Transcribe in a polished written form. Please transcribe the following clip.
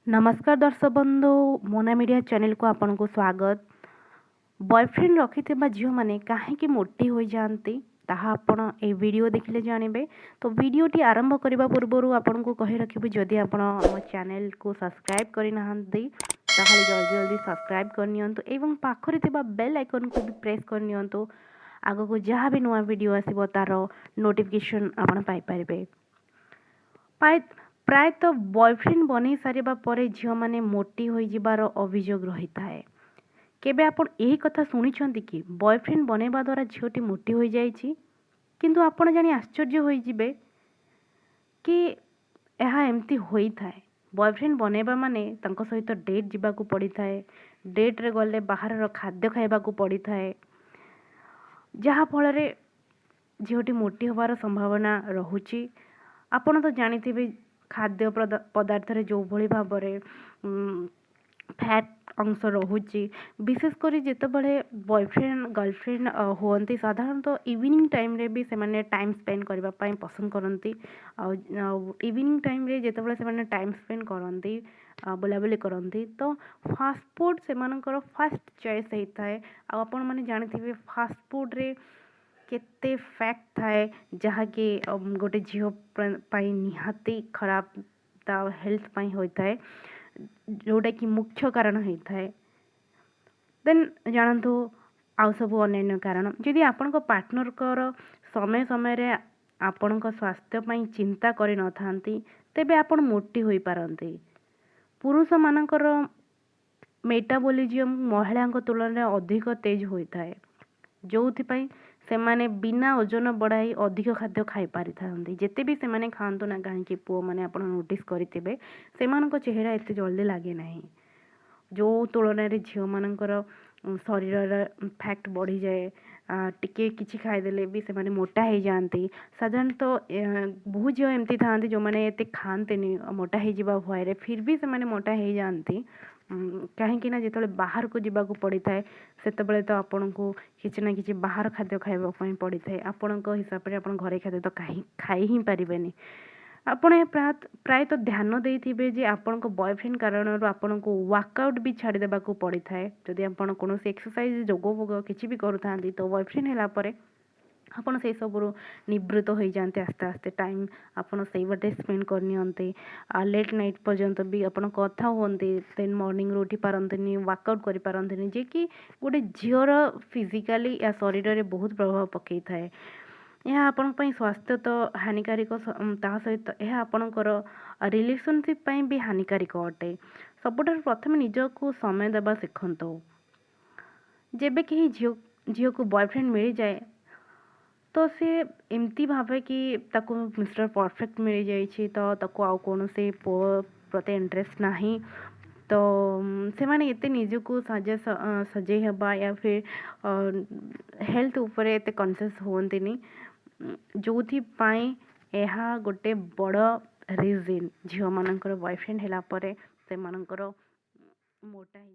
नमस्कार दर्शक बंधु मोना मीडिया चैनल को आपन को स्वागत। बॉयफ्रेंड रखि झील मैंने कहीं मोटी हो जाती ताहा आपण ए वीडियो देखिले जानबे। तो वीडियोटी आरंभ करने पूर्व आपन को कही रखी जदि आपण आम चैनल को सब्सक्राइब करना ताहले जल्दी जल्दी सब्सक्राइब करनियंतु एवं पाखरे थिबा बेल आइकन को भी प्रेस करनियंतु। आगो को जहाँ भी नुआ वीडियो आसीबो तार नोटिफिकेशन आपण पाई परिबे। प्रायतः बॉयफ्रेंड बन सारिबा परे झील मैंने मोटी हो जिबार अभियोग रही थाए। केबे आपण एही कथा सुनिछंती कि बॉयफ्रेंड बनैबा द्वारा झीलटी मोटी हो जाइछि, किंतु आपण जानि आश्चर्य हो जिबे कि एहा एमती होई थाए। बॉयफ्रेंड बनैबा माने तांको सहित डेट जिबाकू पड़ी थाए, डेट रे गले बाहर खाद्य खाइबाकू पड़ी थाए, जहा फल रे झीलटी मोटी होबार संभावना रहुछि। आपण तो जानिथिबे खाद्य पदार्थ रे जो भली भाबरे फैट अंश रहुछि, विशेषकर जितेबाला बॉयफ्रेंड गर्लफ्रेंड हुअन्ति साधारणतः इवनिंग टाइम रे भी से टाइम स्पेंड करने पसंद करती। इवनिंग टाइम रे जितेबाला से टाइम स्पेंड करती बुलाबुली करती तो फास्ट फूड से फास्ट चॉइस होता है। आपण मैंने जानी फास्ट फूड रे केते फैक्ट थाए जहाँकि गोटे झील निहाती खराब ता हेल्थ पाई होता है, जोटा कि मुख्य कारण होता है। देन जानतु आउ सब अन्य कारण जदि आपण पार्टनर कर समय समय रे आपण स्वास्थ्य पाई चिंता करि न थांती तेबे आपण मोटी होई पारंती। पुरुष मानकर मेटाबॉलिज्म महिला तुलन अधिक तेज होता है, जो से माने बिना ओजन बढ़ाई अधिक खाद्य खाई पारि थांती। जेते भी से माने खांतु ना कहीं पुओ माने आपण नोटिस करिथिबे सेमानक चेहरा एते जल्दी लागे नाही, जो तुलन रे झील मानकर शरीर फैक्ट बढ़ी जाए। टिके किछि खाइदेले भी से माने मोटा हो जाती। साधारणतः बहुत झील एमती था जो मैंने एते खाते मोटा हो जावा भय फिर भी से माने मोटा हो जाती। कहीं जो बाहर को जावाक पड़ी थाए सेतबेले तो आपन को किसी ना किसी बाहर खाद्य खाइबा पड़ी थाए। आपण हिसाब से आप घरे खाद्य तो खाई ही पारिबेनी। आपण प्रायतः ध्यान देइथिबे जे आपण बॉयफ्रेंड कारण आपण को वर्कआउट भी छाड़ी देबाकू पड़ी थाए। जदि आपण कोनोसी एक्सरसाइज जोग भोग किछि भी करूथांती तो बॉयफ्रेंड हैला परे आपण से सब निवृत्त हो जाते। आस्ते आस्ते टाइम आपड़ से बाटे स्पेंड करनी लेट नाइट पर्यंत भी आपड़ कथा हुंती। देन मॉर्निंग रू उठी पारंतनी, वर्कआउट करि पारंतनी, जे कि गोटे झीर फिजिकली या शरीर रे बहुत प्रभाव पकई थाए। यह आपण स्वास्थ्य तो हानिकारिक ता सहित यह आपणकर रिलेशनशिप पई भी हानिकारिक अटे। सबुठार प्रथम निजको समय देबा शिखंतु। जेबे कहीं झील को बॉयफ्रेंड मिल जाए तो से एमती भावे कि ताको मिस्टर परफेक्ट मिल जाइए तो ताको आउ कौन से पो प्रति इंटरेस्ट नहीं, तो से माने एते निजको सजे हेबा या फिर हेल्थ उपरे एते कॉन्शियस होंतिनी, जोथि पाई एहा गोटे बड़ रीजन झील मानकर बॉयफ्रेंड हैला परे से मानकर मोटा ही